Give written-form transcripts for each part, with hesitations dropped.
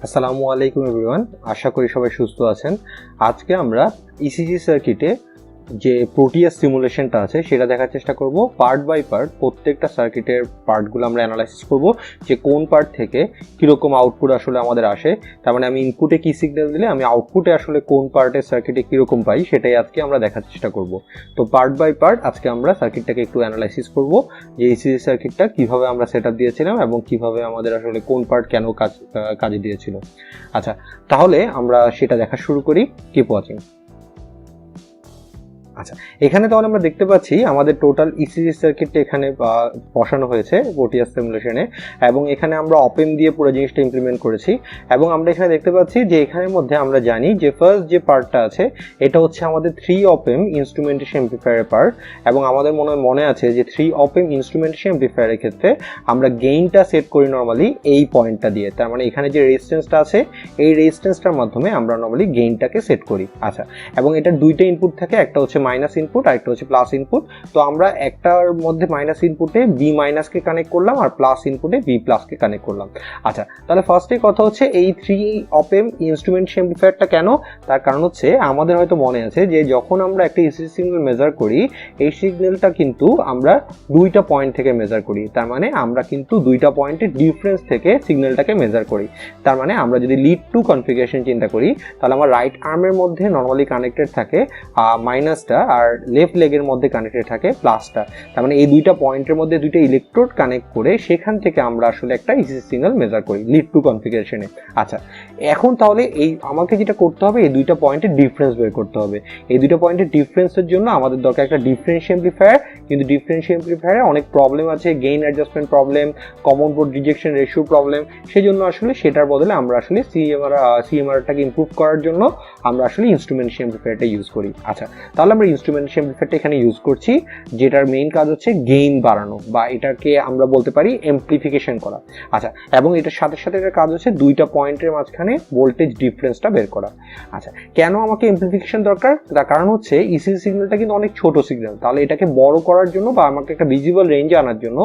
আসসালামু আলাইকুম এভরিওয়ান, আশা করি সবাই সুস্থ আছেন। আজকে আমরা ইসিজি সার্কিটে যে প্রোটিয়াস সিমুলেশনটা আছে সেটা দেখার চেষ্টা করব। পার্ট বাই পার্ট প্রত্যেকটা সার্কিটের পার্টগুলো আমরা অ্যানালাইসিস করব যে কোন পার্ট থেকে কীরকম আউটপুট আসলে আমাদের আসে। তার মানে আমি ইনপুটে কী সিগন্যাল দিলে আমি আউটপুটে আসলে কোন পার্টের সার্কিটে কীরকম পাই সেটাই আজকে আমরা দেখার চেষ্টা করব। তো পার্ট বাই পার্ট আজকে আমরা সার্কিটটাকে একটু অ্যানালাইসিস করব যে ইসিজি সার্কিটটা কীভাবে আমরা সেট আপ দিয়েছিলাম এবং কীভাবে আমাদের আসলে কোন পার্ট কেন কাজে দিয়েছিল। আচ্ছা, তাহলে আমরা সেটা দেখা শুরু করি। Keep watching. আচ্ছা, এখানে তাহলে আমরা দেখতে পাচ্ছি আমাদের টোটাল ইসিজি সার্কিটটা এখানে বসানো হয়েছে প্রোটিয়াস সিমুলেশনে, এবং এখানে আমরা অপেম দিয়ে পুরো জিনিসটা ইমপ্লিমেন্ট করেছি। এবং আমরা এখানে দেখতে পাচ্ছি যে এখানের মধ্যে আমরা জানি যে ফার্স্ট যে পার্টটা আছে এটা হচ্ছে আমাদের 3 অপেম ইনস্ট্রুমেন্টেশন এমপ্লিফায়ারের পার্ট। এবং আমাদের মনে আছে যে 3 অপেম ইনস্ট্রুমেন্টেশন এমপ্লিফায়ারের ক্ষেত্রে আমরা গেইনটা সেট করি নর্মালি এই পয়েন্টটা দিয়ে। তার মানে এখানে যে রেজিস্ট্যান্সটা আছে এই রেজিস্ট্যান্সটার মাধ্যমে আমরা নর্মালি গেইনটাকে সেট করি। আচ্ছা, এবং এটার দুইটা ইনপুট থাকে, একটা হচ্ছে মাইনাস ইনপুট আর একটা হচ্ছে প্লাস ইনপুট। তো আমরা একটার মধ্যে মাইনাস ইনপুটে বি মাইনাসকে কানেক্ট করলাম আর প্লাস ইনপুটে বি প্লাসকে কানেক্ট করলাম। আচ্ছা, তাহলে ফার্স্টে কথা হচ্ছে এই 3 অপেম ইনস্ট্রুমেন্টেশন এমপ্লিফায়ারটা কেন, তার কারণ হচ্ছে আমাদের হয়তো মনে আছে যে যখন আমরা একটা ইসিজি সিগন্যাল মেজার করি এই সিগন্যালটা কিন্তু আমরা দুইটা পয়েন্ট থেকে মেজার করি। তার মানে আমরা কিন্তু দুইটা পয়েন্টের ডিফারেন্স থেকে সিগন্যালটাকে মেজার করি। তার মানে আমরা যদি লিড টু কনফিগারেশন চিন্তা করি তাহলে আমার রাইট আর্মের মধ্যে নর্মালি কানেক্টেড থাকে মাইনাসটা আর লেফট লেগের মধ্যে কানেক্টেড থাকে প্লাসটা। তার মানে এই দুইটা পয়েন্টের মধ্যে দুইটা ইলেকট্রোড কানেক্ট করে সেখান থেকে আমরা আসলে একটা ইসিজি সিগন্যাল মেজার করি লিড টু কনফিগারেশনে। আচ্ছা, এখন তাহলে এই আমাকে যেটা করতে হবে এই দুইটা পয়েন্টের ডিফারেন্স বের করতে হবে। এই দুইটা পয়েন্টের ডিফারেন্সের জন্য আমাদের দরকার একটা ডিফারেন্সিয়াল এমপ্লিফায়ার। কিন্তু ডিফারেন্সিয়াল এমপ্লিফায়ারে অনেক প্রবলেম আছে, gain adjustment problem, common mode rejection ratio problem. সেই জন্য আসলে সেটার বদলে আমরা আসলে সিএমআরটাকে ইমপ্রুভ করার জন্য আমরা আসলে ইনস্ট্রুমেন্টেশন এমপ্লিফায়ারটা ইউজ করি। আচ্ছা, তাহলে আমরা ইনস্ট্রুমেন্টেশন এমপ্লিফায়ারটা এখানে ইউজ করছি, যেটার মেইন কাজ হচ্ছে গেইন বাড়ানো বা এটাকে আমরা বলতে পারি এমপ্লিফিকেশন করা। আচ্ছা, এবং এটার সাথে সাথে এটার কাজ হচ্ছে দুইটা পয়েন্টের মাঝখানে ভোল্টেজ ডিফারেন্সটা বের করা। আচ্ছা, কেন আমাকে এমপ্লিফিকেশন দরকার, তার কারণ হচ্ছে ইসিজি সিগন্যালটা কিন্তু অনেক ছোট সিগন্যাল। তাহলে এটাকে বড় করার জন্য বা আমাকে একটা ভিজিবল রেঞ্জে আনার জন্য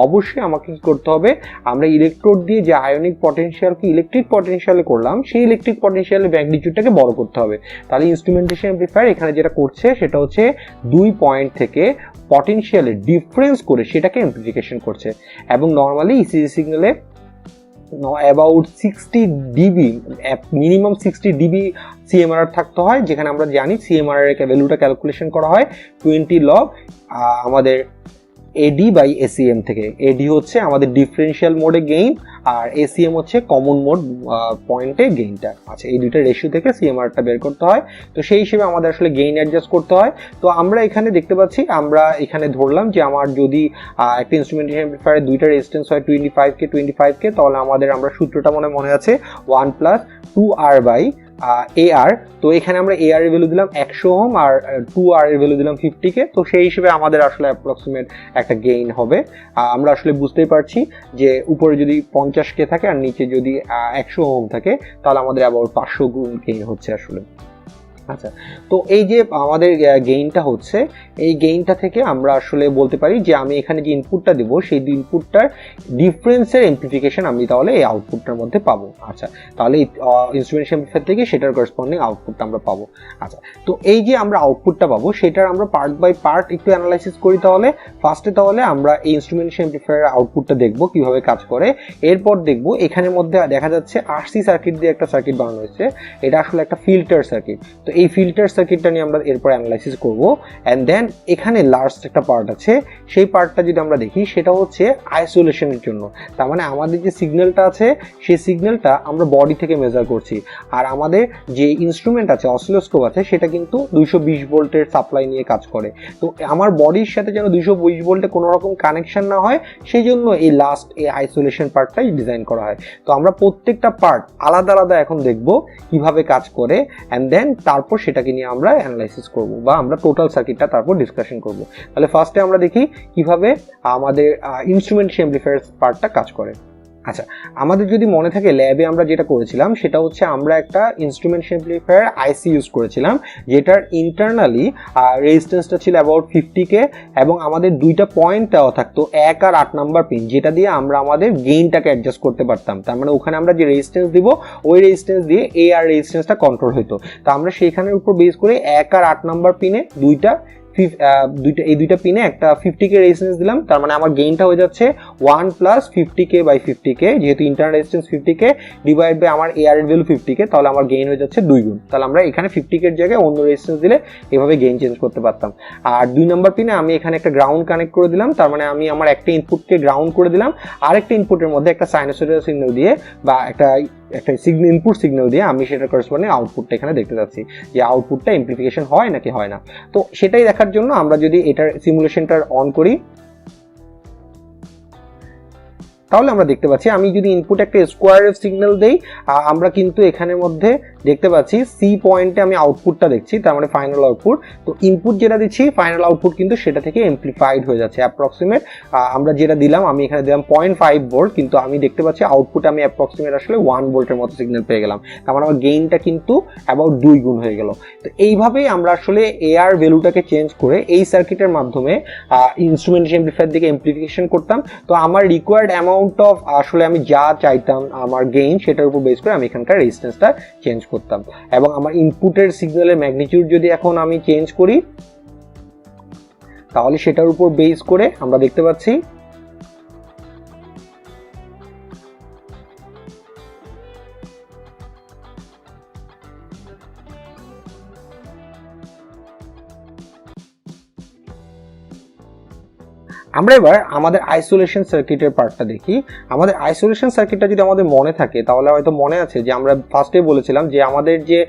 অবশ্যই আমাকে কি করতে হবে, আমরা ইলেকট্রোড দিয়ে যে আয়নিক পটেনশিয়ালকে ইলেকট্রিক পটেনশিয়ালে করলাম সেই ইলেকট্রিক পটেনশিয়ালের ম্যাগনিটিউডটাকে বড় করতে হবে। তাহলে ইনস্ট্রুমেন্টেশন এমপ্লিফায়ার এখানে যেটা করছে সেটা হচ্ছে দুই পয়েন্ট থেকে পটেনশিয়ালের ডিফারেন্স করে সেটাকে এমপ্লিফিকেশন করছে। এবং নর্মালি ইসিজি সিগন্যালে about 60 dB minimum 60 dB CMR থাকতে হয়, যেখানে আমরা জানি সিএমআর এর ভ্যালুটা ক্যালকুলেশন করা হয় 20 লগ আমাদের এডি বাই এসিএম থেকে। এডি হচ্ছে আমাদের ডিফারেন্সিয়াল মোডে গেইন আর এসিএম হচ্ছে কমন মোড পয়েন্টে গেইনটা। আচ্ছা, এই দুইটা রেশিও থেকে সিএমআরটা বের করতে হয়। তো সেই হিসেবে আমাদের আসলে গেইন অ্যাডজাস্ট করতে হয়। তো আমরা এখানে দেখতে পাচ্ছি, আমরা এখানে ধরলাম যে আমার যদি একটা ইনস্ট্রুমেন্টেশন এমপ্লিফায়ারের দুইটা রেজিস্ট্যান্স হয় 25K তাহলে আমরা সূত্রটা মনে আছে 1 + 2R বাই AR। তো এখানে আমরা AR এর ভ্যালু দিলাম 100 ওহম আর 2R এর ভ্যালু দিলাম 50K। তো সেই হিসেবে আমাদের আসলে অ্যাপ্রক্সিমেট একটা গেইন হবে। আমরা আসলে বুঝতেই পারছি যে উপরে যদি 50K থাকে আর নিচে যদি 100 ওহম থাকে তাহলে আমাদের অ্যাবাউট 500 গুণ গেইন হচ্ছে আসলে। আচ্ছা, তো এই যে আমাদের গেইনটা হচ্ছে এই গেইনটা থেকে আমরা আসলে বলতে পারি যে আমি এখানে যে ইনপুটটা দেবো সেই ইনপুটটার ডিফারেন্সের এমপ্লিফিকেশন আমি তাহলে এই আউটপুটটার মধ্যে পাবো। আচ্ছা, তাহলে ইনস্ট্রুমেন্টেশন এমপ্লিফায়ার থেকে সেটার করেসপন্ডিং আউটপুটটা আমরা পাবো। আচ্ছা, তো এই যে আমরা আউটপুটটা পাবো সেটার আমরা পার্ট বাই পার্ট একটু অ্যানালাইসিস করি। তাহলে ফার্স্টে তাহলে আমরা এই ইনস্ট্রুমেন্টেশন এমপ্লিফায়ারের আউটপুটটা দেখবো কিভাবে কাজ করে। এরপর দেখবো এখানের মধ্যে দেখা যাচ্ছে আরসি সার্কিট দিয়ে একটা সার্কিট বানানো হয়েছে, এটা আসলে একটা ফিল্টার সার্কিট। তো এই ফিল্টার সার্কিটটা নিয়ে আমরা এরপর অ্যানালাইসিস করব। অ্যান্ড দেন এখানে লাস্ট একটা পার্ট আছে, সেই পার্টটা যদি আমরা দেখি সেটা হচ্ছে আইসোলেশনের জন্য। তার মানে আমাদের যে সিগন্যালটা আছে সেই সিগন্যালটা আমরা বডি থেকে মেজার করছি, আর আমাদের যে ইনস্ট্রুমেন্ট আছে অসিলোস্কোপ আছে সেটা কিন্তু 220 ভোল্টের সাপ্লাই নিয়ে কাজ করে। তো আমার বডির সাথে যেন 220 ভোল্টে কোনো রকম কানেকশন না হয় সেই জন্য এই লাস্ট এই আইসোলেশন পার্টটাই ডিজাইন করা হয়। তো আমরা প্রত্যেকটা পার্ট আলাদা আলাদা এখন দেখব কিভাবে কাজ করে, অ্যান্ড দেন তারপর সেটাকে নিয়ে আমরা অ্যানালাইসিস করব বা আমরা টোটাল সার্কিটটা তারপর ডিসকাশন করব। তাহলে ফার্স্টে আমরা দেখি কিভাবে আমাদের ইনস্ট্রুমেন্টেশন এমপ্লিফায়ার পার্টটা কাজ করে। আচ্ছা, আমাদের যদি মনে থাকে ল্যাবে আমরা যেটা করেছিলাম সেটা হচ্ছে আমরা একটা ইনস্ট্রুমেন্ট এমপ্লিফায়ার আইসি ইউজ করেছিলাম, যেটার ইন্টারনালি রেজিস্ট্যান্সটা ছিল অ্যাবাউট 50K এবং আমাদের দুইটা পয়েন্ট দেওয়া থাকতো 1 আর 8 নাম্বার পিন, যেটা দিয়ে আমরা আমাদের গেইনটাকে অ্যাডজাস্ট করতে পারতাম। তার মানে ওখানে আমরা যে রেজিস্ট্যান্স দিব ওই রেজিস্ট্যান্স দিয়ে এ আর রেজিস্ট্যান্সটা কন্ট্রোল হতো। তো আমরা সেইখানের উপর বেস করে 1 আর 8 নাম্বার পিনে এই দুইটা পিনে একটা 50K রেজিস্ট্যান্স দিলাম। তার মানে আমার গেইনটা হয়ে যাচ্ছে 1 প্লাস 50K/50K, যেহেতু internal resistance 50K divide by আমার এআর এর ভ্যালু 50K, তাহলে আমার গেইন হয়ে যাচ্ছে 2 গুণ। তাহলে আমরা এখানে 50K এর জায়গায় অন্য রেজিস্ট্যান্স দিলে এভাবে গেইন চেঞ্জ করতে পারতাম। আর 2 নাম্বার পিনে আমি এখানে একটা গ্রাউন্ড কানেক্ট করে দিলাম, তার মানে আমি আমার একটা ইনপুটকে গ্রাউন্ড করে দিলাম, আরেকটা ইনপুটের মধ্যে একটা সাইনোসয়েডাল সিগন্যাল দিয়ে বা একটা ইনপুট সিগন্যাল দিয়ে আমি সেটা করেসপন্ডিং আউটপুটটা এখানে দেখতে পাচ্ছি যে আউটপুটটা এমপ্লিফিকেশন হয় নাকি হয় না। তো সেটাই দেখার জন্য আমরা যদি এটার সিমুলেশনটা অন করি তাহলে আমরা দেখতে পাচ্ছি আমি যদি ইনপুট একটা স্কোয়ার ওয়েভ সিগন্যাল দেই, আমরা কিন্তু এখানের মধ্যে দেখতে পাচ্ছি সি পয়েন্টে আমি আউটপুটটা দেখছি, তার মানে ফাইনাল আউটপুট। তো ইনপুট যেটা দিচ্ছি ফাইনাল আউটপুট কিন্তু সেটা থেকে এমপ্লিফাইড হয়ে যাচ্ছে অ্যাপ্রক্সিমেট। আমরা যেটা দিলাম আমি এখানে দিলাম 0.5 ভোল্ট, কিন্তু আমি দেখতে পাচ্ছি আউটপুট আমি অ্যাপ্রক্সিমেট আসলে 1 ভোল্টের মতো সিগন্যাল পেয়ে গেলাম। তার মানে আমার গেইনটা কিন্তু অ্যাবাউট 2 গুণ হয়ে গেল। তো এইভাবেই আমরা আসলে এআর ভ্যালুটাকে চেঞ্জ করে এই সার্কিটের মাধ্যমে ইনস্ট্রুমেন্টেশন এমপ্লিফায়ার দিকে এমপ্লিফিকেশন করতাম। তো আমার রিকোয়ার্ড অ্যামাউন্ট অফ আসলে আমি যা চাইতাম আমার গেইন সেটার উপর বেস করে আমি এখানকার রেজিস্ট্যান্সটা চেঞ্জ করতাম। এবং আমার ইনপুটের সিগন্যালের ম্যাগনিটিউড যদি এখন আমি চেঞ্জ করি তাহলে সেটার উপর বেস করে আমরা দেখতে পাচ্ছি আমরা এবার আমাদের আইসোলেশন সার্কিটের পার্টটা দেখি। আমাদের আইসোলেশন সার্কিটটা যদি আমাদের মনে থাকে তাহলে হয়তো মনে আছে যে আমরা ফার্স্টে বলেছিলাম যে আমাদের যে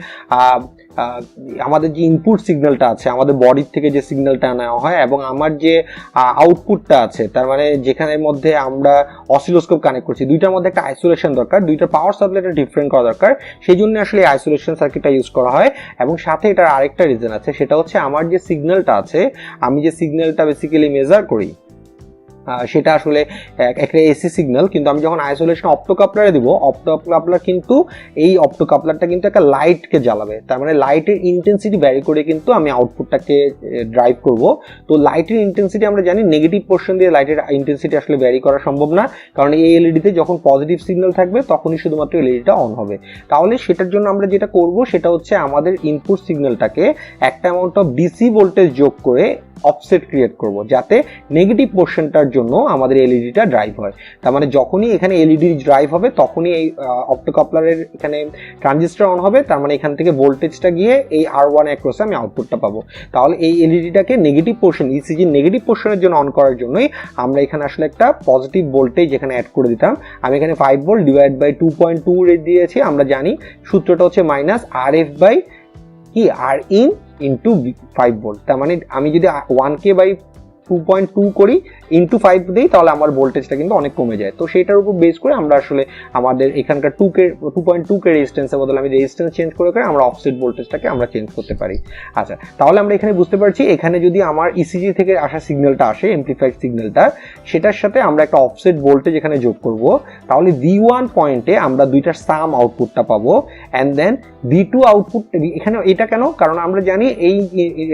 ইনপুট সিগন্যালটা আছে আমাদের বডির থেকে যে সিগন্যালটা নেওয়া হয় এবং আমার যে আউটপুটটা আছে তার মানে যেখানের মধ্যে আমরা অসিলোস্কোপ কানেক্ট করছি, দুইটার মধ্যে একটা আইসোলেশন দরকার, দুইটার পাওয়ার সাপ্লাইটা ডিফারেন্ট করা দরকার, সেই জন্য আসলে আইসোলেশন সার্কিটটা ইউজ করা হয়। এবং সাথে এটার আরেকটা রিজন আছে, সেটা হচ্ছে আমার যে সিগন্যালটা আছে আমি যে সিগন্যালটা বেসিক্যালি মেজার করি সেটা আসলে একটা এসি সিগন্যাল, কিন্তু আমি যখন আইসোলেশন অপ্টোকাপলারে দিব অপ্টোকাপলার কিন্তু এই অপ্টোকাপলারটা কিন্তু একটা লাইটকে জ্বালাবে, তার মানে লাইটের ইন্টেন্সিটি ভ্যারি করে কিন্তু আমি আউটপুটটাকে ড্রাইভ করব। তো লাইটের ইন্টেন্সিটি আমরা জানি নেগেটিভ পোর্শন দিয়ে লাইটের ইন্টেন্সিটি আসলে ভ্যারি করা সম্ভব না, কারণ এই এলইডিতে যখন পজিটিভ সিগন্যাল থাকবে তখনই শুধুমাত্র এলইডিটা অন হবে। তাহলে সেটার জন্য আমরা যেটা করব সেটা হচ্ছে আমাদের ইনপুট সিগন্যালটাকে একটা অ্যামাউন্ট অফ ডিসি ভোল্টেজ যোগ করে অফসেট ক্রিয়েট করব যাতে নেগেটিভ পোর্শনটার জন্য আমাদের এলইডিটা ড্রাইভ হয়। তার মানে যখনই এখানে এলইডি ড্রাইভ হবে তখনই এই অপ্টোকাপলারের এখানে ট্রানজিস্টর অন হবে, তার মানে এখান থেকে ভোল্টেজটা গিয়ে এই R1 অ্যাক্রসে আমি আউটপুটটা পাবো। তাহলে এই এলইডিটাকে নেগেটিভ পোর্শন ইসিজি নেগেটিভ পোর্শনের জন্য অন করার জন্যই আমরা এখানে আসলে একটা পজিটিভ ভোল্টেজ এখানে অ্যাড করে দিতাম। আমি এখানে 5 ভোল্ট ডিভাইড বাই 2.2 রেট দিয়েছি। আমরা জানি সূত্রটা হচ্ছে মাইনাস RF বাই কি আর ইন ইন্টু 5 ভোল্ট, তার মানে আমি যদি 1K বাই 2.2 করি ইন্টু 5 দিই তাহলে আমার ভোল্টেজটা কিন্তু অনেক কমে যায়। তো সেটার উপর বেস করে আমরা আসলে আমাদের এখানকার 2.2K রেজিস্ট্যান্সের বদলে আমি রেজিস্ট্যান্স চেঞ্জ করে আমরা অফসেট ভোল্টেজটাকে আমরা চেঞ্জ করতে পারি। আচ্ছা, তাহলে আমরা এখানে বুঝতে পারছি এখানে যদি আমার ইসিজি থেকে আসা সিগন্যালটা আসে এমপ্লিফাইড সিগন্যালটা, সেটার সাথে আমরা একটা অফসেট ভোল্টেজ এখানে যোগ করব, তাহলে V1 পয়েন্টে আমরা দুইটার সাম আউটপুটটা পাবো অ্যান্ড দেন V2 আউটপুট এখানে এটা কেন, কারণ আমরা জানি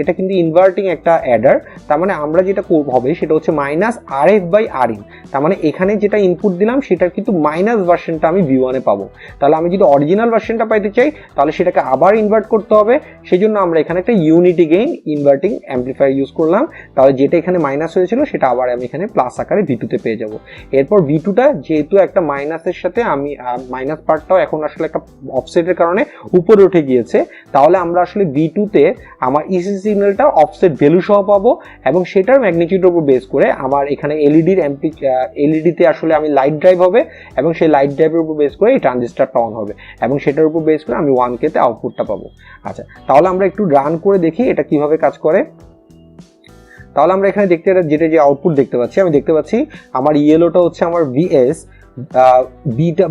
এটা কিন্তু ইনভার্টিং একটা অ্যাডার, তার মানে আমরা যেটা হবে সেটা হচ্ছে মাইনাস RF বাই RIN, তার মানে এখানে যেটা ইনপুট দিলাম সেটার কিন্তু মাইনাস ভার্সনটা আমি V1 এ পাবো। তাহলে আমি যদি অরিজিনাল ভার্সনটা পাইতে চাই তাহলে সেটাকে আবার ইনভার্ট করতে হবে, সেই জন্য আমরা এখানে একটা unity gain inverting amplifier use করলাম। তাহলে যেটা এখানে মাইনাস হয়েছিল সেটা আবার আমি এখানে প্লাস আকারে V2 তে পেয়ে যাব। এরপর V2টা যেহেতু একটা মাইনাসের সাথে আমি মাইনাস পার্টটাও এখন আসলে একটা অফসেটের কারণে উপরে উঠে গিয়েছে, তাহলে আমরা আসলে V2 তে আমার ইসি সিগন্যালটা অফসেট ভ্যালু সহ পাবো এবং সেটার ম্যাগনিটিউডের উপর বেস করে আমার এখানে এলইডিতে আসলে আমি লাইট ড্রাইভ হবে এবং সেই লাইট ড্রাইভের উপর বেস করে এই ট্রানজিস্টরটা অন হবে এবং সেটার উপর বেস করে আমি 1K তে আউটপুটটা পাবো। আচ্ছা, তাহলে আমরা একটু রান করে দেখি এটা কিভাবে কাজ করে। তাহলে আমরা এখানে যেটা যে আউটপুট দেখতে পাচ্ছি, আমি দেখতে পাচ্ছি আমার ইয়েলোটা হচ্ছে আমার VS,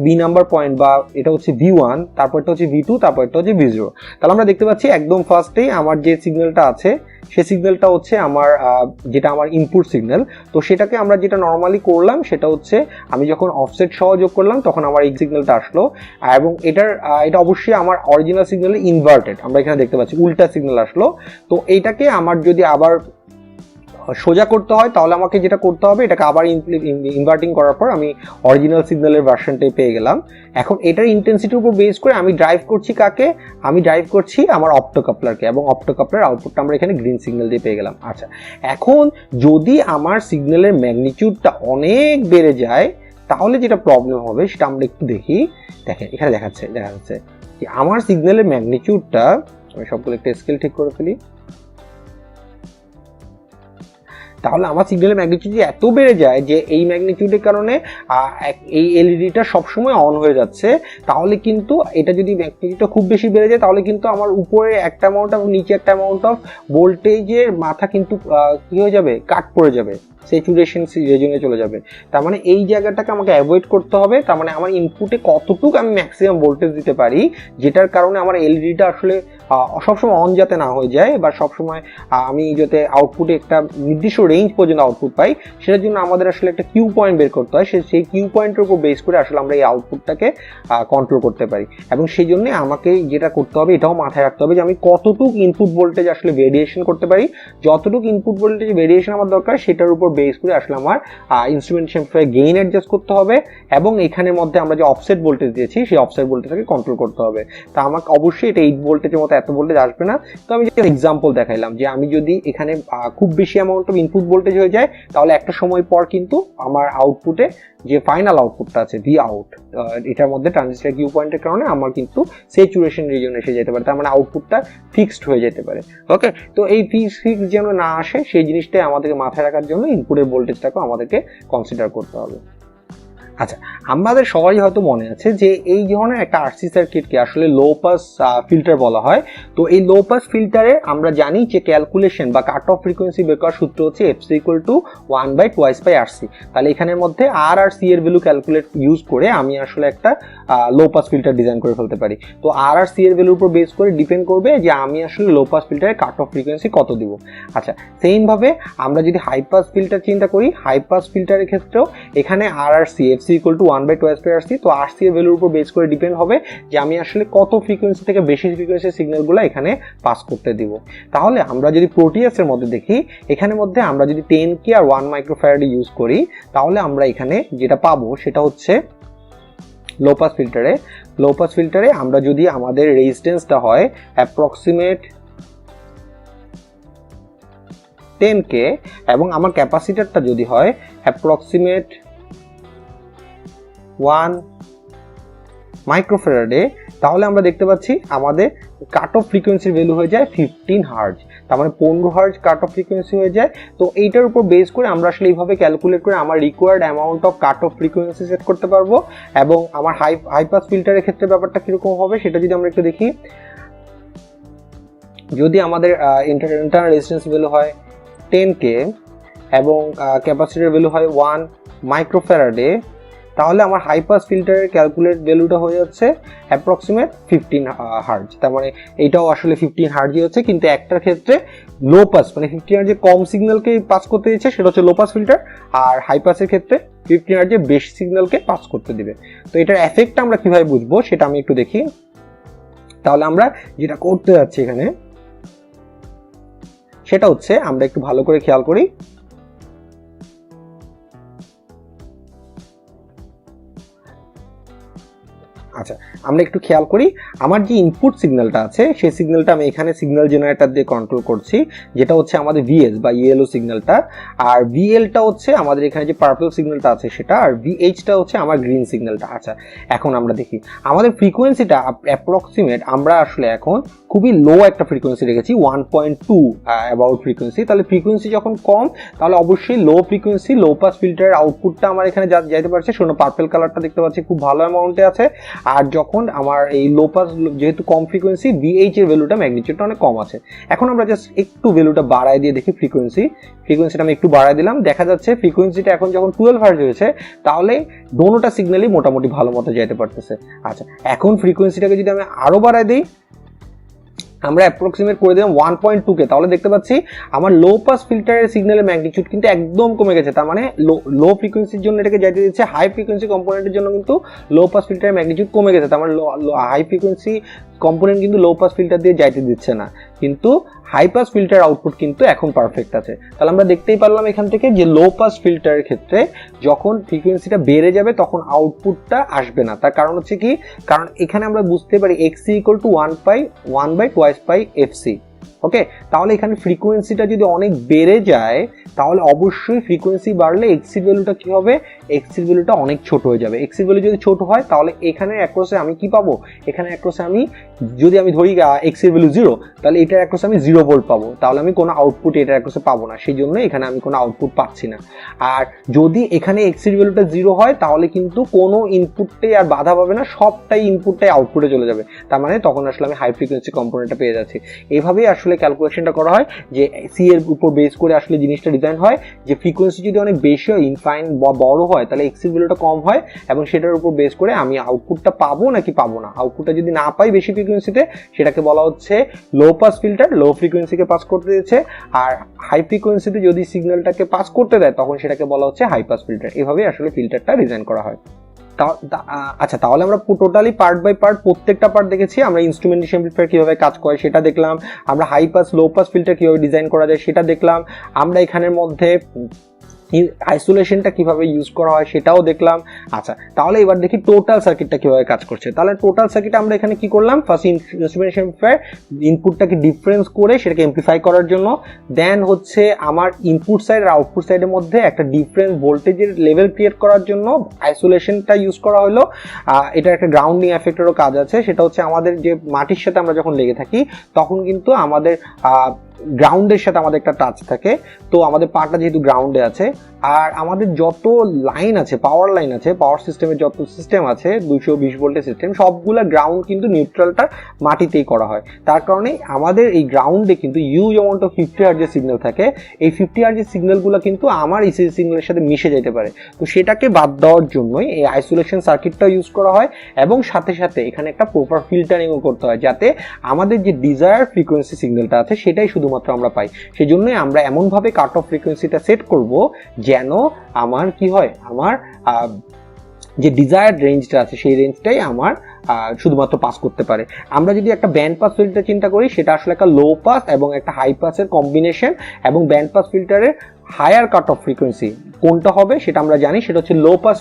বি নাম্বার পয়েন্ট বা এটা হচ্ছে V1, তারপরটা হচ্ছে V2, তারপরটা হচ্ছে V0। তাহলে আমরা দেখতে পাচ্ছি একদম ফার্স্টেই আমার যে সিগন্যালটা আছে সেই সিগন্যালটা হচ্ছে আমার যেটা আমার ইনপুট সিগন্যাল। তো সেটাকে আমরা যেটা নর্মালি করলাম সেটা হচ্ছে আমি যখন অফসেট সহ যোগ করলাম তখন আমার এই সিগন্যালটা আসলো, এবং এটা অবশ্যই আমার অরিজিনাল সিগন্যালে ইনভার্টেড, আমরা এখানে দেখতে পাচ্ছি উল্টা সিগন্যাল আসলো। তো এইটাকে আমার যদি আবার সোজা করতে হয় তাহলে আমাকে যেটা করতে হবে, এটাকে আবার ইনভার্টিং করার পর আমি অরিজিনাল সিগন্যালের ভার্সনটাই পেয়ে গেলাম। এখন এটার ইন্টেন্সিটির উপর বেস করে আমি ড্রাইভ করছি কাকে, আমি ড্রাইভ করছি আমার অপ্টোকাপলারকে, এবং অপ্টোকাপলার আউটপুটটা আমরা এখানে গ্রিন সিগন্যাল দিয়ে পেয়ে গেলাম। আচ্ছা, এখন যদি আমার সিগন্যালের ম্যাগনিটিউডটা অনেক বেড়ে যায় তাহলে যেটা প্রবলেম হবে সেটা আমরা একটু দেখি। দেখেন এখানে দেখা যাচ্ছে যে আমার সিগন্যালের ম্যাগনিটিউডটা, আমি সবগুলো একটা স্কেল ঠিক করে ফেলি, তাহলে আমার সিগন্যালের ম্যাগনিটিউড এত বেড়ে যায় যে এই ম্যাগনিটিউডের কারণে এই এলইডিটা সবসময় অন হয়ে যাচ্ছে, তাহলে কিন্তু এটা যদি ম্যাগনিটিউডটা খুব বেশি বেড়ে যায় তাহলে কিন্তু আমার উপরে একটা অ্যামাউন্ট অফ নিচে একটা অ্যামাউন্ট অফ ভোল্টেজের মাথা কিন্তু কি হয়ে যাবে, কাট পড়ে যাবে, স্যাচুরেশন রিজনে চলে যাবে। তার মানে এই জায়গাটাকে আমাকে অ্যাভয়েড করতে হবে। তার মানে আমার ইনপুটে কতটুকু আমি ম্যাক্সিমাম ভোল্টেজ দিতে পারি, যেটার কারণে আমার এলইডিটা আসলে সবসময় অন যাতে না হয়ে যায়, বা সবসময় আমি যাতে আউটপুটে একটা নির্দিষ্ট রেঞ্জ পর্যন্ত আউটপুট পাই, সেটার জন্য আমাদের আসলে একটা কিউ পয়েন্ট বের করতে হয়। সেই কিউ পয়েন্টের উপর বেস করে আসলে আমরা এই আউটপুটটাকে কন্ট্রোল করতে পারি। এবং সেই জন্য আমাকে যেটা করতে হবে এটাও মাথায় রাখতে হবে যে আমি কতটুকু ইনপুট ভোল্টেজ আসলে ভেরিয়েশন করতে পারি, যতটুকু ইনপুট ভোল্টেজ ভেরিয়েশন আমার দরকার সেটার উপর বেস করে আসলে আমার ইনস্ট্রুমেন্টেশন গেইন অ্যাডজাস্ট করতে হবে, এবং এখানের মধ্যে আমরা যে অফসেট ভোল্টেজ দিয়েছি সেই অফসেট ভোল্টেজটাকে কন্ট্রোল করতে হবে। তা আমাকে অবশ্যই এটা 8 ভোল্টেজের মতো এত ভোল্টেজ আসবে না। তো আমি যে এক্সাম্পল দেখাইলাম যে আমি যদি এখানে খুব বেশি অ্যামাউন্ট অফ ইনপুট ভোল্টেজ হয়ে যায় তাহলে একটা সময় পর কিন্তু আমার আউটপুটে যে ফাইনাল আউটপুটটা আছে ভি আউট, এটার মধ্যে ট্রানজিস্টর কিউ পয়েন্টের কারণে আমার কিন্তু স্যাচুরেশন রিজন এসে যেতে পারে, তার মানে আউটপুটটা ফিক্সড হয়ে যেতে পারে। ওকে, তো এই ফিক্স যেন না আসে সেই জিনিসটাই আমাদেরকে মাথায় রাখার জন্য ইনপুটের ভোল্টেজটাকে আমাদেরকে কনসিডার করতে হবে। আচ্ছা, আমাদের সবারই হয়তো মনে আছে যে এই ধরনের একটা আরসি সার্কিটকে আসলে লো পাস ফিল্টার বলা হয়। তো এই লো পাস ফিল্টারে আমরা জানি যে ক্যালকুলেশন বা কাট অফ ফ্রিকোয়েন্সি বের করার সূত্র হচ্ছে এফসি ইকুয়াল টু 1/2πRC। তাহলে এখানের মধ্যে আর আর সি এর ভ্যালু ক্যালকুলেট ইউজ করে আমি আসলে একটা লো পাস ফিল্টার ডিজাইন করে ফেলতে পারি। তো আর আর সি এর ভ্যালুর উপর বেস করে ডিপেন্ড করবে যে আমি আসলে লো পাস ফিল্টারে কাট অফ ফ্রিকোয়েন্সি কত দিব। আচ্ছা, সেইমভাবে আমরা যদি হাই পাস ফিল্টার চিন্তা করি, হাই পাস ফিল্টারের ক্ষেত্রেও এখানে আর R C fc equal to 1/2πRC। তো আরসি এর ভ্যালুর উপর বেস করে ডিপেন্ড হবে যে আমি আসলে কত ফ্রিকোয়েন্সি থেকে বেশি ফ্রিকোয়েন্সির সিগন্যালগুলো এখানে পাস করতে দিব। তাহলে আমরা যদি প্রোটিয়াসের মধ্যে দেখি, এখানের মধ্যে আমরা যদি 10K আর 1 মাইক্রোফ্যারাড ইউজ করি তাহলে আমরা এখানে যেটা পাবো সেটা হচ্ছে লো পাস ফিল্টারে আমরা যদি আমাদের রেজিস্ট্যান্সটা হয় অ্যাপ্রক্সিমেট 10K এবং আমার ক্যাপাসিটারটা যদি হয় অ্যাপ্রক্সিমেট 1 মাইক্রোফ্যারাডে, তাহলে আমরা দেখতে পাচ্ছি আমাদের কাট অফ ফ্রিকোয়েন্সির ভ্যালু হয়ে যায় 15 হার্জ, তার মানে 15 হার্জ কাট অফ ফ্রিকোয়েন্সি হয়ে যায়। তো এইটার উপর বেস করে আমরা আসলে এইভাবে ক্যালকুলেট করে আমার required amount of cut off frequency set করতে পারবো। এবং আমার হাই পাস ফিল্টারের ক্ষেত্রে ব্যাপারটা কীরকম হবে সেটা যদি আমরা একটু দেখি, যদি আমাদের ইন্টারনাল রেজিস্ট্যান্স ভ্যালু হয় 10K এবং ক্যাপাসিটির ভ্যালু হয় 1 মাইক্রোফ্যারাডে, তাহলে আমার হাই পাস ফিল্টারের ক্যালকুলেট ভ্যালুটা হয়ে যাচ্ছে অ্যাপ্রক্সিমেট 15 হার্জ। তার মানে এইটাও আসলে 15 হার্জই হচ্ছে, কিন্তু একটার ক্ষেত্রে লো পাস মানে 15 হার্জের কম সিগন্যালকে পাস করতে দিচ্ছে সেটা হচ্ছে লো পাস ফিল্টার, আর হাই পাসের ক্ষেত্রে 15 হার্জের বেশি সিগন্যালকে পাস করতে দিবে। তো এটার এফেক্টটা আমরা কিভাবে বুঝবো সেটা আমি একটু দেখি। তাহলে আমরা যেটা করতে যাচ্ছি এখানে সেটা হচ্ছে আমরা একটু ভালো করে খেয়াল করি। আচ্ছা, আমরা একটু খেয়াল করি আমার যে ইনপুট সিগন্যালটা আছে সেই সিগন্যালটা আমি এখানে সিগন্যাল জেনারেটর দিয়ে কন্ট্রোল করছি, যেটা হচ্ছে আমাদের ভিএস বা ইয়েলো সিগন্যালটা, আর ভিএলটা হচ্ছে আমাদের এখানে যে পার্পল সিগন্যালটা আছে সেটা, আর ভিএইচটা হচ্ছে আমার গ্রিন সিগন্যালটা। আচ্ছা, এখন আমরা দেখি আমাদের ফ্রিকোয়েন্সিটা অ্যাপ্রক্সিমেট আমরা আসলে এখন খুবই লো একটা ফ্রিকোয়েন্সি রেখেছি 1.2 অ্যাবাউট ফ্রিকোয়েন্সি। তাহলে ফ্রিকোয়েন্সি যখন কম তাহলে অবশ্যই লো ফ্রিকোয়েন্সি লো পাস ফিল্টারের আউটপুটটা আমার এখানে যাইতে পারছে। শোনো পার্পল কালারটা দেখতে পাচ্ছি খুব ভালো অ্যামাউন্টে আছে, আর যখন আমার এই লো পাস যেহেতু কম ফ্রিকোয়েন্সি, VH এর ভ্যালুটা ম্যাগনিটিউডটা অনেক কম আছে। এখন আমরা জাস্ট একটু ভ্যালুটা বাড়ায় দিয়ে দেখি ফ্রিকোয়েন্সিটা আমি একটু বাড়ায় দিলাম, দেখা যাচ্ছে ফ্রিকোয়েন্সিটা এখন যখন 12 হার্জ হয়েছে তাহলে দোনোটা সিগন্যালই মোটামুটি ভালো মতো যেতে পারতেছে। আচ্ছা, এখন ফ্রিকোয়েন্সিটাকে যদি আমি আরো বাড়ায় দিই, আমরা অ্যাপ্রক্সিমেট করে দিলাম 1.2K, তাহলে দেখতে পাচ্ছি আমার লো পাস ফিল্টারের সিগন্যালের ম্যাগনিটিউড কিন্তু একদম কমে গেছে। তার মানে লো ফ্রিকোয়েন্সির জন্য এটাকে যাইতে দিচ্ছে, হাই ফ্রিকোয়েন্সি কম্পোনেন্টের জন্য কিন্তু লো পাস ফিল্টারের ম্যাগনিটিউড কমে গেছে। তার মানে হাই ফ্রিকোয়েন্সি কম্পোনেন্ট কিন্তু লো পাস ফিল্টার দিয়ে যাইতে দিচ্ছে না, কিন্তু হাই পাস ফিল্টার আউটপুট কিন্তু এখন পারফেক্ট আছে। তাহলে আমরা দেখতেই পারলাম এখান থেকে যে লো পাস ফিল্টারের ক্ষেত্রে যখন ফ্রিকোয়েন্সিটা বেড়ে যাবে তখন আউটপুটটা আসবে না। তার কারণ হচ্ছে কি, কারণ এখানে আমরা বুঝতে পারি XC = 1/2πfc। ওকে, তাহলে এখানে ফ্রিকোয়েন্সিটা যদি অনেক বেড়ে যায় তাহলে অবশ্যই ফ্রিকোয়েন্সি বাড়লে এক্সি ভ্যালুটা কি হবে, এক্সি ভ্যালুটা অনেক ছোট হয়ে যাবে। এক্সি ভ্যালু যদি ছোট হয় তাহলে এখানে অ্যাক্রসে আমি কি পাবো, এখানে অ্যাক্রসে আমি যদি আমি ধরি এক্সির ভ্যালু 0, তাহলে এটার অ্যাক্রসে আমি 0 ভোল্ট পাবো, তাহলে আমি কোনো আউটপুট এটার অ্যাক্রসে পাবো না, সেই জন্য এখানে আমি কোনো আউটপুট পাচ্ছি না। আর যদি এখানে এক্সির ভ্যালুটা 0 হয় তাহলে কিন্তু কোনো ইনপুটটাই আর বাধা পাবে না, সবটাই ইনপুটটাই আউটপুটে চলে যাবে। তার মানে তখন আসলে আমি হাই ফ্রিকোয়েন্সি কম্পোনেন্টটা পেয়ে যাচ্ছি। এইভাবেই আসলে ক্যালকুলেশনটা করা হয়, যে সি এর উপর বেস করে আসলে জিনিসটা ডিজাইন হয়, যে ফ্রিকোয়েন্সি যদি অনেক বেশি হয়, ইনফাইন বা বড় হয়, তাহলে এক্সির ভ্যালুটা কম হয় এবং সেটার উপর বেস করে আমি আউটপুটটা পাবো নাকি পাবো না। আউটপুটটা যদি না পাই বেশি ফ্রিকোয়েন্সিতে, সেটাকে বলা হচ্ছে লো পাস ফিল্টার, লো ফ্রিকোয়েন্সিকে পাস করতে দিচ্ছে। আর হাই ফ্রিকোয়েন্সিতে যদি সিগন্যালটাকে পাস করতে দেয় তখন সেটাকে বলা হচ্ছে হাই পাস ফিল্টার। এভাবেই আসলে ফিল্টারটা ডিজাইন করা হয়। আচ্ছা, তাহলে আমরা টোটালি পার্ট বাই পার্ট প্রত্যেকটা পার্ট দেখেছি। আমরা ইনস্ট্রুমেন্টেশন অ্যাম্পলিফায়ার কিভাবে কাজ করে সেটা দেখলাম, আমরা high pass low pass filter কিভাবে ডিজাইন করা যায় সেটা দেখলাম, আমরা এখানের মধ্যে আইসোলেশনটা কিভাবে ইউজ করা হয় সেটাও দেখলাম। আচ্ছা, তাহলে এবার দেখি টোটাল সার্কিটটা কিভাবে কাজ করছে। তাহলে টোটাল সার্কিট আমরা এখানে কি করলাম, ফার্স্ট ইনস্ট্রুমেন্টেশন অ্যাম্পলিফায়ার ইনপুটটাকে ডিফারেন্স করে সেটাকে এমপ্লিফাই করার জন্য, দেন হচ্ছে আমার ইনপুট সাইড আর আউটপুট সাইডের মধ্যে একটা ডিফারেন্স ভোল্টেজের লেভেল ক্রিয়েট করার জন্য আইসোলেশনটা ইউজ করা হলো। এটা একটা গ্রাউন্ডিং এফেক্টেরও কাজ আছে, সেটা হচ্ছে আমাদের যে মাটির সাথে আমরা যখন লেগে থাকি তখন কিন্তু আমাদের গ্রাউন্ডের সাথে আমাদের একটা টাচ থাকে, তো আমাদের পাটা যেহেতু গ্রাউন্ডে আছে, আর আমাদের যত লাইন আছে, পাওয়ার লাইন আছে, পাওয়ার সিস্টেমের যত সিস্টেম আছে 220 ভোল্টের সিস্টেম, সবগুলা গ্রাউন্ড কিন্তু নিউট্রালটা মাটিতেই করা হয়। তার কারণে আমাদের এই গ্রাউন্ডে কিন্তু হিউজ অ্যামাউন্ট অফ 50 হার্জের সিগন্যাল থাকে। এই 50 হার্জের সিগন্যালগুলো কিন্তু আমার ইসিজি সিগন্যালের সাথে মিশে যেতে পারে, তো সেটাকে বাদ দেওয়ার জন্যই এই আইসোলেশন সার্কিটটা ইউজ করা হয়। এবং সাথে সাথে এখানে একটা প্রপার ফিল্টারিংও করতে হয়, যাতে আমাদের যে ডিজায়ার ফ্রিকোয়েন্সি সিগন্যালটা আছে সেটাই শুধুমাত্র আমরা পাই। সেই জন্যই আমরা এমনভাবে কাট অফ ফ্রিকোয়েন্সিটা সেট করব যেন আমার কি হয়, আমার যে ডিজায়ার্ড রেঞ্জটা আছে সেই রেঞ্জটাই আমার শুধুমাত্র পাস করতে পারে। আমরা যদি একটা ব্যান্ড পাস ফিল্টার চিন্তা করি, সেটা আসলে একটা লো পাস এবং একটা হাই পাসের কম্বিনেশন, এবং ব্যান্ড পাস ফিল্টারের হায়ার কাট অফ ফ্রিকোয়েন্সি কোনটা হবে সেটা আমরা জানি, সেটা হচ্ছে লো পাস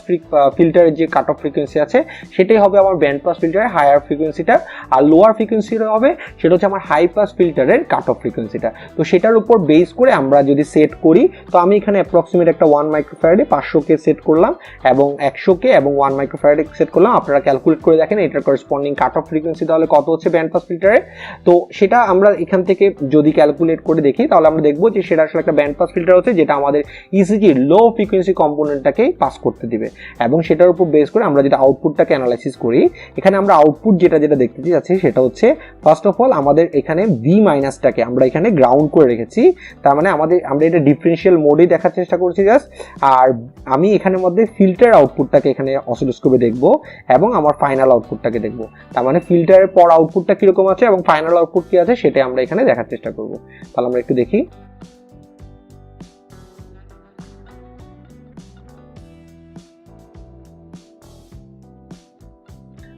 ফিল্টারের যে কাট অফ ফ্রিকোয়েন্সি আছে সেটাই হবে আমার ব্যান্ড পাস ফিল্টারের হায়ার ফ্রিকোয়েন্সিটা, আর লোয়ার ফ্রিকোয়েন্সিটা হবে সেটা হচ্ছে আমার হাই পাস ফিল্টারের কাট অফ ফ্রিকোয়েন্সিটা। তো সেটার উপর বেস করে আমরা যদি সেট করি, তো আমি এখানে অ্যাপ্রক্সিমেট একটা 1 মাইক্রোফ্যারাডে 500K সেট করলাম এবং 100K এবং 1 মাইক্রোফ্যারাডে সেট করলাম। আপনারা ক্যালকুলেট করে দেখেন এটার করেসপন্ডিং কাট অফ ফ্রিকোয়েন্সি তাহলে কত হচ্ছে ব্যান্ড পাস ফিল্টারে। তো সেটা আমরা এখান থেকে যদি ক্যালকুলেট করে দেখি তাহলে আমরা দেখবো যে সেটা আসলে একটা ব্যান্ড পাস ফিল্টার হচ্ছে, যেটা আমাদের ইসিজি লো ফ্রিকোয়েন্সি কম্পোনেন্টটাকে পাস করতে দিবে। এবং সেটার উপর বেস করে আমরা যেটা আউটপুটটাকে অ্যানালাইসিস করি, এখানে আমরা আউটপুট যেটা দেখতে যাচ্ছি সেটা হচ্ছে ফার্স্ট অফ অল আমাদের এখানে ভি মাইনাসটাকে আমরা এখানে গ্রাউন্ড করে রেখেছি। তার মানে আমরা এটা ডিফারেন্সিয়াল মোডেই দেখার চেষ্টা করছি জাস্ট। আর আমি এখানের মধ্যে ফিল্টার আউটপুটটাকে এখানে অসিলোস্কোপে দেখবো এবং আমার ফাইনাল আউটপুটটাকে দেখবো। তার মানে ফিল্টারের পর আউটপুটটা কিরকম আছে এবং ফাইনাল আউটপুট কি আছে সেটা আমরা এখানে দেখার চেষ্টা করবো। তাহলে আমরা একটু দেখি।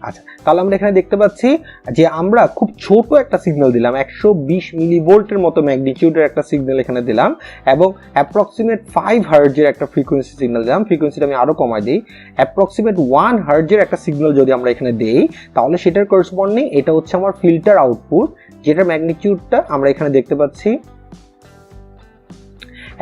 আচ্ছা, তাহলে আমরা এখানে দেখতে পাচ্ছি যে আমরা খুব ছোট একটা সিগন্যাল দিলাম, 120 মিলিভোল্টের মতো ম্যাগনিটিউডের একটা সিগন্যাল এখানে দিলাম এবং অ্যাপ্রক্সিমেট 5 হার্জের একটা ফ্রিকোয়েন্সি সিগন্যাল দিলাম। ফ্রিকোয়েন্সিটা আমি আরো কমাই দিই, অ্যাপ্রক্সিমেট 1 হার্জের একটা সিগন্যাল যদি আমরা এখানে দেই তাহলে সেটার করেসপন্ডিং এটা হচ্ছে আমার ফিল্টার আউটপুট, যেটার ম্যাগনিটিউডটা আমরা এখানে দেখতে পাচ্ছি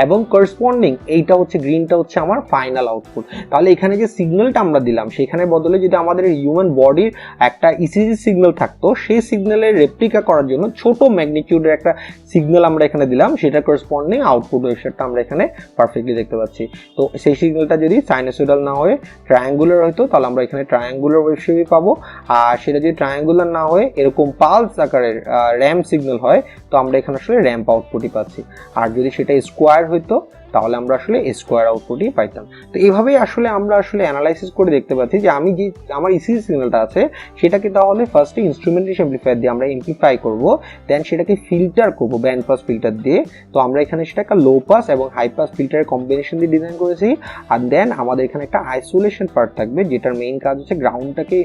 এবং করসপন্ডিং এইটা হচ্ছে গ্রিনটা হচ্ছে আমার ফাইনাল আউটপুট। তাহলে এখানে যে সিগন্যালটা আমরা দিলাম সেখানে বদলে যদি আমাদের হিউম্যান বডির একটা ইসিজি সিগন্যাল থাকতো, সেই সিগন্যালের রেপ্লিকা করার জন্য ছোট ম্যাগনিটিউডের একটা সিগন্যাল আমরা এখানে দিলাম, সেটা করসপন্ডিং আউটপুট ওয়েভশেপটা আমরা এখানে পারফেক্টলি দেখতে পাচ্ছি। তো সেই সিগন্যালটা যদি সাইনোসয়েডাল না হয়ে ট্রায়াঙ্গুলার হতো তাহলে আমরা এখানে ট্রায়াঙ্গুলার ওয়েভশেপই পাবো, আর সেটা যদি ট্রায়াঙ্গুলার না হয়ে এরকম পালস আকারের র্যাম্প সিগন্যাল হয় তো আমরা এখানে আসলে র্যাম্প আউটপুটই পাচ্ছি। আর যদি সেটা স্কোয়ার হইতো তাহলে আমরা আসলে স্কোয়ার আউটপুটই পাইতাম। তো এইভাবেই আসলে আমরা আসলে অ্যানালাইসিস করে দেখতে পাচ্ছি যে আমি যে আমার ইসিজি সিগন্যালটা আছে সেটাকে তাহলে ফার্স্টে ইনস্ট্রুমেন্টেশন অ্যাম্প্লিফায়ার দিয়ে আমরা এমপ্লিফাই করব, দেন সেটাকে ফিল্টার করব ব্যান্ড পাস ফিল্টার দিয়ে। তো আমরা এখানে সেটা একটা লো পাস এবং হাই পাস ফিল্টারের কম্বিনেশন দিয়ে ডিজাইন করেছি। আর দেন আমাদের এখানে একটা আইসোলেশন পার্ট থাকবে যেটার মেইন কাজ হচ্ছে গ্রাউন্ডটাকে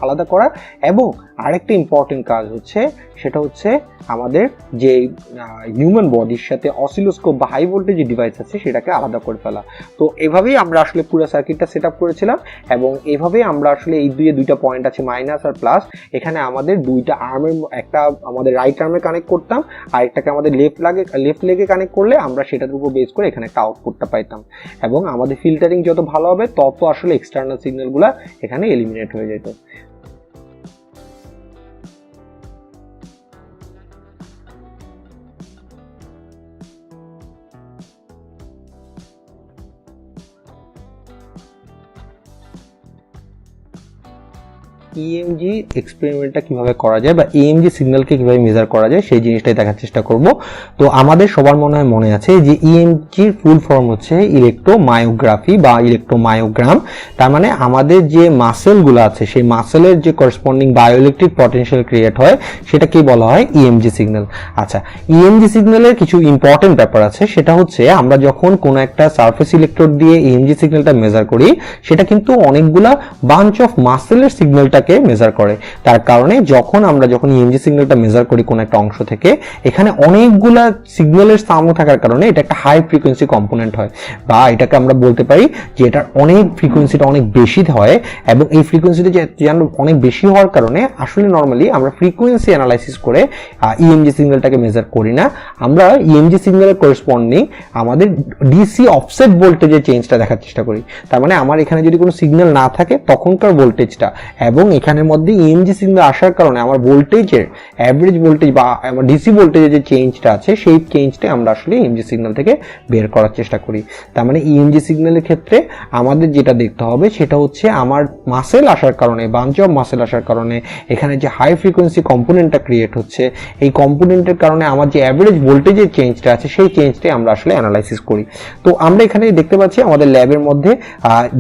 আলাদা করা, এবং আরেকটা ইম্পর্টেন্ট কাজ হচ্ছে সেটা হচ্ছে আমাদের যে হিউম্যান বডির সাথে অসিলোস্কোপ বা হাই ভোল্টেজ ডিভাইস আছে সেটাকে আলাদা করে ফেলা। তো এভাবেই আমরা আসলে পুরো সার্কিটটা সেট আপ করেছিলাম, এবং এভাবেই আমরা আসলে এই দুইটা পয়েন্ট আছে মাইনাস আর প্লাস, এখানে আমাদের দুইটা আর্মের একটা আমাদের রাইট আর্মে কানেক্ট করতাম, আর একটাকে আমাদের লেফট লেগে কানেক্ট করলে আমরা সেটার উপর বেস করে এখানে একটা আউটপুটটা পাইতাম। এবং আমাদের ফিল্টারিং যত ভালো হবে তত আসলে এক্সটার্নাল সিগন্যালগুলো এখানে এলিমিনেট হয়ে যেত। ইএমজি এক্সপেরিমেন্টটা কিভাবে করা যায় বা ইএমজি সিগন্যালকে কিভাবে মেজার করা যায় সেই জিনিসটাই দেখার চেষ্টা করব। তো আমাদের সবার মনে আছে যে ইএমজির ফুল ফর্ম হচ্ছে ইলেকট্রোমায়োগ্রাফি বা ইলেকট্রোমায়োগ্রাম। তার মানে আমাদের যে মাসেলগুলো আছে সেই মাসেলের যে করসপন্ডিং বায়োইলেকট্রিক পটেনশিয়াল ক্রিয়েট হয় সেটাকেই বলা হয় ইএমজি সিগন্যাল। আচ্ছা, ইএমজি সিগন্যালের কিছু ইম্পর্টেন্ট ব্যাপার আছে, সেটা হচ্ছে আমরা যখন কোনো একটা সারফেস ইলেকট্রোড দিয়ে ইএমজি সিগন্যালটা মেজার করি সেটা কিন্তু অনেকগুলা বাঞ্চ অফ মাসেলের সিগন্যালটাকে মেজার করে। তার কারণে যখন ইএমজি সিগন্যালটা মেজার করি কোন একটা অংশ থেকে, এখানে অনেকগুলা সিগন্যালের সামনে থাকার কারণে এটা একটা হাই ফ্রিকোয়েন্সি কম্পোনেন্ট হয়, বা এটাকে আমরা বলতে পারি যে এটার অনেক ফ্রিকোয়েন্সিটা অনেক বেশি হয়। এবং এই ফ্রিকোয়েন্সিটা যেন অনেক বেশি হওয়ার কারণে আসলে নর্মালি আমরা ফ্রিকোয়েন্সি অ্যানালাইসিস করে ইএমজি সিগন্যালটাকে মেজার করি না, আমরা ইএমজি সিগন্যালের করেসপন্ডিং আমাদের ডিসি অফসেট ভোল্টেজের চেঞ্জটা দেখার চেষ্টা করি। তার মানে আমার এখানে যদি কোনো সিগন্যাল না থাকে তখনকার ভোল্টেজটা, এবং এখানের মধ্যে ইএমজি সিগন্যাল আসার কারণে আমার ভোল্টেজের অ্যাভারেজ ভোল্টেজ বা আমার ডিসি ভোল্টেজের যে চেঞ্জটা আছে সেই চেঞ্জটা আমরা আসলে ইএমজি সিগন্যাল থেকে বের করার চেষ্টা করি। তার মানে ইএমজি সিগন্যালের ক্ষেত্রে আমাদের যেটা দেখতে হবে সেটা হচ্ছে আমার মাসেল আসার কারণে, বাঞ্চ অফ মাসেল আসার কারণে এখানে যে হাই ফ্রিকোয়েন্সি কম্পোনেন্টটা ক্রিয়েট হচ্ছে, এই কম্পোনেন্টের কারণে আমার যে অ্যাভারেজ ভোল্টেজের চেঞ্জটা আছে সেই চেঞ্জটাই আমরা আসলে অ্যানালাইসিস করি। তো আমরা এখানে দেখতে পাচ্ছি আমাদের ল্যাবের মধ্যে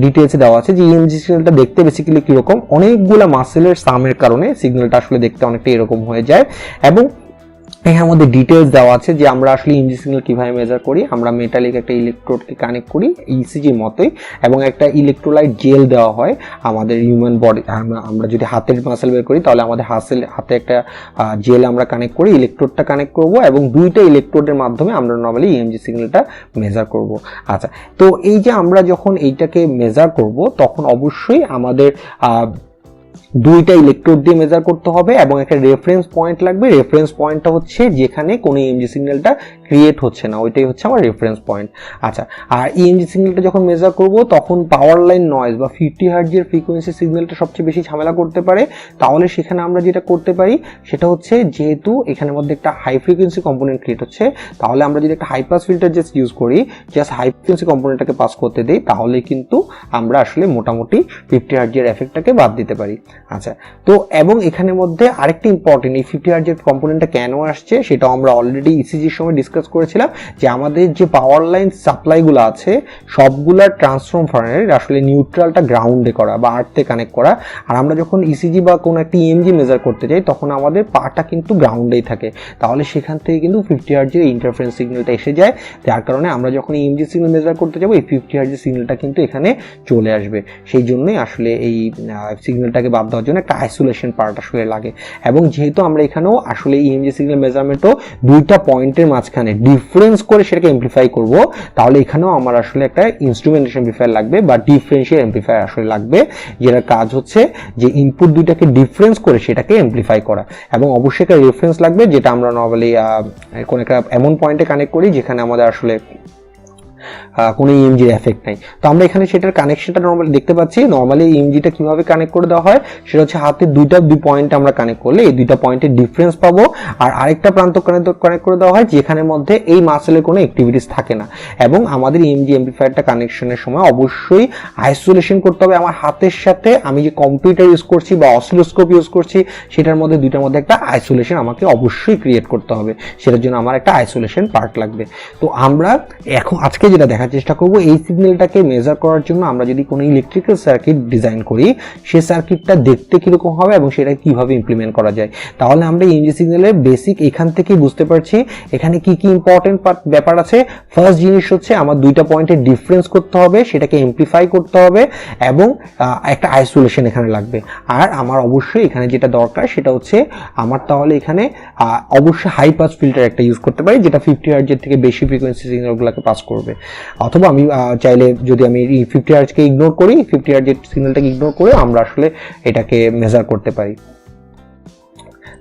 ডিটেলসে দেওয়া আছে যে ইএমজি সিগন্যালটা দেখতে বেসিক্যালি কিরকম, অনেকগুলো মাসেলের সামের কারণে সিগন্যালটা আসলে দেখতে অনেকটা এরকম হয়ে যায়। এবং এখানে মধ্যে ডিটেলস দেওয়া আছে যে আমরা আসলে ইএমজি সিগন্যাল কিভাবে মেজার করি। আমরা মেটালিক একটা ইলেকট্রোডকে কানেক্ট করি ইসিজির মতোই, এবং একটা ইলেকট্রোলাইট জেল দেওয়া হয় আমাদের হিউম্যান বডি। আমরা যদি হাতের মাসেল বের করি তাহলে আমাদের হাতে একটা জেল আমরা কানেক্ট করি, ইলেকট্রোডটা কানেক্ট করব, এবং দুইটা ইলেকট্রোডের মাধ্যমে আমরা নর্মালি ইএমজি সিগন্যালটা মেজার করব। আচ্ছা, তো এই যে আমরা যখন এইটাকে মেজার করব তখন অবশ্যই আমাদের দুইটা ইলেকট্রোড দিয়ে মেজার করতে হবে, এবং একটা রেফারেন্স পয়েন্ট লাগবে। রেফারেন্স পয়েন্টটা হচ্ছে যেখানে কোনো ইএমজি সিগন্যালটা ক্রিয়েট হচ্ছে না, ওইটাই হচ্ছে আমার রেফারেন্স পয়েন্ট। আচ্ছা, আর ইএমজি সিগন্যালটা যখন মেজার করব তখন পাওয়ার লাইন নয়েজ বা 50 হার্টজের ফ্রিকোয়েন্সি সিগন্যালটা সবচেয়ে বেশি ঝামেলা করতে পারে। তাহলে সেখানে আমরা যেটা করতে পারি সেটা হচ্ছে, যেহেতু এখানের মধ্যে একটা হাই ফ্রিকোয়েন্সি কম্পোনেন্ট ক্রিয়েট হচ্ছে, তাহলে আমরা যদি একটা high pass filter just use করি, জাস্ট হাই ফ্রিকোয়েন্সি কম্পোনেন্টটাকে পাস করতে দিই, তাহলে কিন্তু আমরা আসলে মোটামুটি 50 হার্টজের এফেক্টটাকে বাদ দিতে পারি। আচ্ছা, তো এবং এখানের মধ্যে আরেকটা ইম্পর্টেন্ট, এই 50 হার্টজের কম্পোনেন্টটা কেন আসছে সেটাও আমরা অলরেডি ইসিজির সময় ডিসকাস করেছিলাম, যে আমাদের যে পাওয়ার লাইন সাপ্লাইগুলো আছে সবগুলার ট্রান্সফরমারের আসলে নিউট্রালটা গ্রাউন্ডে করা বা আর্থে কানেক্ট করা। আর আমরা যখন ইসিজি বা কোনো একটা ইএমজি মেজার করতে যাই তখন আমাদের পাটা কিন্তু গ্রাউন্ডেই থাকে, তাহলে সেখান থেকে কিন্তু 50 হার্টজের ইন্টারফারেন্স সিগন্যালটা এসে যায়, যার কারণে আমরা যখন ইএমজি সিগন্যাল মেজার করতে যাবো এই 50 হার্টজের সিগন্যালটা কিন্তু এখানে চলে আসবে। সেই জন্যই আসলে এই সিগন্যালটাকে বাদ দেওয়ার জন্য একটা আইসোলেশন পার্ট আসলে লাগে। এবং যেহেতু আমরা এখানেও আসলে ইএমজি সিগন্যাল মেজারমেন্টও দুইটা পয়েন্টের মাঝখানে ডিফারেন্স করে সেটাকে এমপ্লিফাই করব, তাহলে এখানেও আমার আসলে একটা ইনস্ট্রুমেন্টেশন এমপ্লিফায়ার লাগবে বা ডিফারেন্সিয়াল এমপ্লিফায়ার আসলে লাগবে, যেটার কাজ হচ্ছে যে ইনপুট দুইটাকে ডিফারেন্স করে সেটাকে এমপ্লিফাই করা। এবং অবশ্যই একটা রেফারেন্স লাগবে, যেটা আমরা নর্মালি কোন একটা এমন পয়েন্টে কানেক্ট করি যেখানে আমাদের আসলে কোনো ইএমজির এফেক্ট নাই। তো আমরা এখানে সেটার কানেকশনটা নর্মালি দেখতে পাচ্ছি। নর্মালি ইএমজিটা কিভাবে কানেক্ট করে দেওয়া হয় সেটা হচ্ছে হাতের দুই পয়েন্ট আমরা কানেক্ট করলে এই দুইটা পয়েন্টের ডিফারেন্স পাবো, আর আরেকটা প্রান্ত কানেক্ট করে দেওয়া হয় যেখানের মধ্যে এই মাসেলের কোনো অ্যাক্টিভিটিস থাকে না। এবং আমাদের ইএমজি অ্যাম্প্লিফায়ারটা কানেকশনের সময় অবশ্যই আইসোলেশন করতে হবে। আমার হাতের সাথে আমি যে কম্পিউটার ইউজ করছি বা অসিলোস্কোপ ইউজ করছি সেটার মধ্যে দুইটার মধ্যে একটা আইসোলেশন আমাকে অবশ্যই ক্রিয়েট করতে হবে, সেটার জন্য আমার একটা আইসোলেশন পার্ট লাগবে। তো আমরা এখন আজকে যেটা দেখার চেষ্টা করব, এই সিগন্যালটাকে মেজার করার জন্য আমরা যদি কোনো ইলেকট্রিক্যাল সার্কিট ডিজাইন করি সেই সার্কিটটা দেখতে কিরকম হবে এবং সেটা কিভাবে ইমপ্লিমেন্ট করা যায়। তাহলে আমরা ইএমজি সিগন্যালের বেসিক এখান থেকেই বুঝতে পারছি এখানে কি কি ইম্পর্টেন্ট ব্যাপার আছে। ফার্স্ট জিনিস হচ্ছে আমার দুইটা পয়েন্টের ডিফারেন্স করতে হবে, সেটাকে এমপ্লিফাই করতে হবে এবং একটা আইসোলেশন এখানে লাগবে। আর আমার অবশ্যই এখানে যেটা দরকার সেটা হচ্ছে আমার তাহলে এখানে অবশ্যই হাই পাস ফিল্টার একটা ইউজ করতে পারি যেটা 50 হার্টজের থেকে বেশি ফ্রিকোয়েন্সি সিগন্যালগুলোকে পাস করবে। অথবা আমি চাইলে যদি আমি 50 হার্টজকে ইগনোর করি, 50 হার্টজের সিগন্যালটাকে ইগনোর করে আমরা আসলে এটাকে মেজার করতে পারি।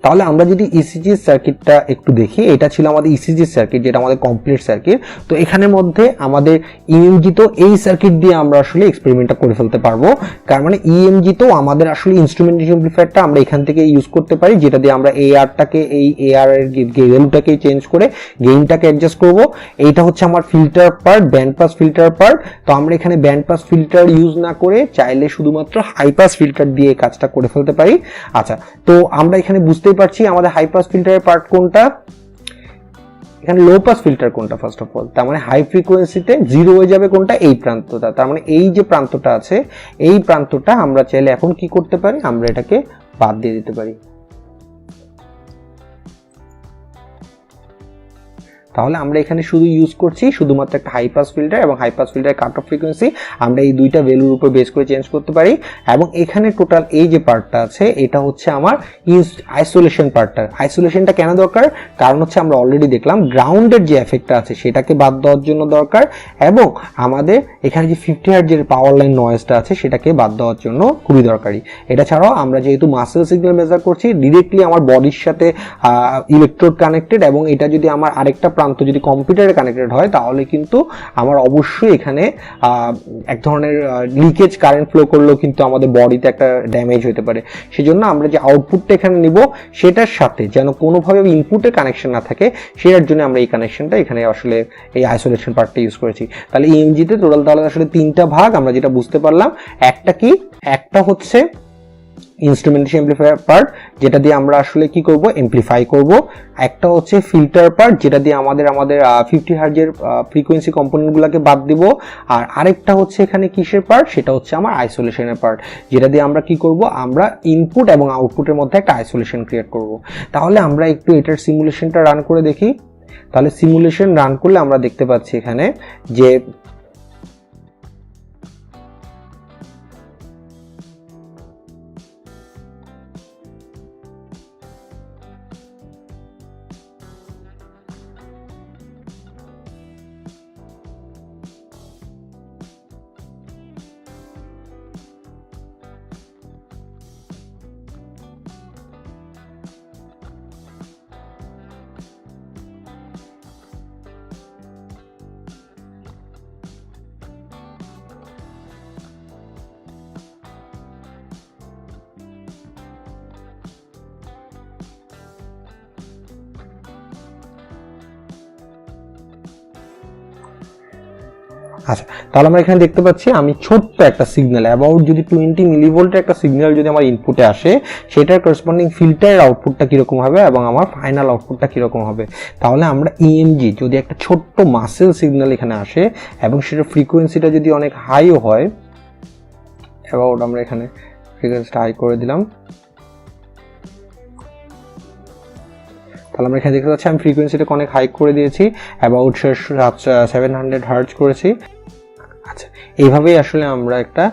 তাহলে আমরা যদি ইসিজি সার্কিটটা একটু দেখি, এটা ছিল আমাদের ইসিজি সার্কিট যেটা আমাদের কমপ্লিট সার্কিট। তো এখানের মধ্যে আমাদের ইএমজি তো এই সার্কিট দিয়ে আমরা আসলে এক্সপেরিমেন্টটা করে ফেলতে পারবো। কারণ মানে ইএমজি তো আমাদের আসলে ইনস্ট্রুমেন্টেশন অ্যাম্প্লিফায়ারটা আমরা এখান থেকে ইউজ করতে পারি যেটা দিয়ে আমরা এআরটাকে এই এআর এর ভ্যালুটাকে চেঞ্জ করে গেইনটাকে অ্যাডজাস্ট করব। এইটা হচ্ছে আমার filter part, band pass filter part. তো আমরা এখানে ব্যান্ড পাস ফিল্টার ইউজ না করে চাইলে শুধুমাত্র হাই পাস ফিল্টার দিয়ে কাজটা করে ফেলতে পারি। আচ্ছা, তো আমরা এখানে বুঝতেই পারছি আমাদের হাই পাস ফিল্টারের পার্ট কোনটা, এখানে লো পাস ফিল্টার কোনটা। ফার্স্ট অফ অল তার মানে হাই ফ্রিকোয়েন্সিতে জিরো হয়ে যাবে কোনটা, এই প্রান্তটা। তার মানে এই যে প্রান্তটা আছে এই প্রান্তটা আমরা চাইলে এখন কি করতে পারি, আমরা এটাকে বাদ দিয়ে দিতে পারি। তাহলে আমরা এখানে শুধু ইউজ করছি শুধুমাত্র একটা হাই পাস ফিল্টার এবং high pass filter cut off frequency আমরা এই দুইটা ভ্যালুর উপর বেস করে চেঞ্জ করতে পারি। এবং এখানে টোটাল এই যে পার্টটা আছে এটা হচ্ছে আমার আইসোলেশন পার্টটা। আইসোলেশনটা কেন দরকার, কারণ হচ্ছে আমরা অলরেডি দেখলাম গ্রাউন্ডের যে এফেক্টটা আছে সেটাকে বাদ দেওয়ার জন্য দরকার, এবং আমাদের এখানে যে 50 হার্টজের পাওয়ার লাইন নয়েজটা আছে সেটাকে বাদ দেওয়ার জন্য খুবই দরকারি। এটা ছাড়াও আমরা যেহেতু মাসেল সিগন্যাল মেজার করছি ডিরেক্টলি আমার বডির সাথে ইলেকট্রোড কানেক্টেড, এবং এটা যদি আমার আরেকটা প্রান্ত যদি কম্পিউটারে কানেক্টেড হয় তাহলে কিন্তু আমার অবশ্যই এখানে এক ধরনের লিকেজ কারেন্ট ফ্লো করলেও কিন্তু আমাদের বডিতে একটা ড্যামেজ হতে পারে। সেজন্য আমরা যে আউটপুটটা এখানে নিব সেটার সাথে যেন কোনোভাবে ইনপুটের কানেকশন না থাকে সেটার জন্য আমরা এই কানেকশনটা এখানে আসলে এই আইসোলেশন পার্টটা ইউজ করেছি। তাহলে ইএমজিতে টোটাল তাহলে আসলে তিনটা ভাগ আমরা যেটা বুঝতে পারলাম। একটা কি, একটা হচ্ছে ইনস্ট্রুমেন্টেশন অ্যাম্প্লিফায়ার পার্ট যেটা দিয়ে আমরা আসলে কি করব, এমপ্লিফাই করব। একটা হচ্ছে ফিল্টার পার্ট যেটা দিয়ে আমাদের 50 হার্টজের ফ্রিকোয়েন্সি কম্পোনেন্টগুলোকে বাদ দিব। আর আরেকটা হচ্ছে এখানে কিসের পার্ট, সেটা হচ্ছে আমার আইসোলেশনের পার্ট যেটা দিয়ে আমরা কি করব, আমরা ইনপুট এবং আউটপুটের মধ্যে একটা আইসোলেশন ক্রিয়েট করব। তাহলে আমরা একটু এটার সিমুলেশনটা রান করে দেখি। তাহলে সিমুলেশন রান করলে আমরা দেখতে পাচ্ছি এখানে যে আচ্ছা, তাহলে আমরা এখানে দেখতে পাচ্ছি আমি ছোট্ট একটা সিগন্যাল অ্যাবাউট যদি 20 মিলিভোল্টের একটা সিগন্যাল যদি আমার ইনপুটে আসে সেটার করসপন্ডিং ফিল্টারের আউটপুটটা কিরকম হবে এবং আমার ফাইনাল আউটপুটটা কিরকম হবে। তাহলে আমরা ইএমজি যদি একটা ছোট্ট মাসেল সিগন্যাল এখানে আসে এবং সেটার ফ্রিকোয়েন্সিটা যদি অনেক হাইও হয়, অ্যাবাউট আমরা এখানে ফ্রিকোয়েন্সিটা হাই করে দিলাম। তাহলে আমরা এখানে দেখতে পাচ্ছি আমি ফ্রিকোয়েন্সিটাকে অনেক হাই করে দিয়েছি, অ্যাবাউট 700 হার্টজ করেছি। আচ্ছা, এইভাবেই আসলে আমরা একটা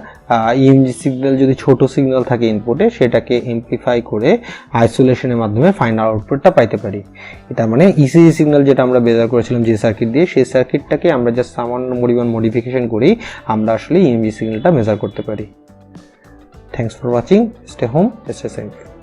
ইএমজি সিগন্যাল যদি ছোট সিগন্যাল থাকে ইনপুটে সেটাকে এমপ্লিফাই করে আইসোলেশনের মাধ্যমে ফাইনাল আউটপুটটা পাইতে পারি। এটা মানে ইসিজি সিগন্যাল যেটা আমরা বেজার করেছিলাম যে সার্কিট দিয়ে, সেই সার্কিটটাকে আমরা জাস্ট সামান্য পরিমাণ মডিফিকেশন করি আমরা আসলে ইএমজি সিগন্যালটা মেজার করতে পারি। Thanks for watching, stay home, stay safe.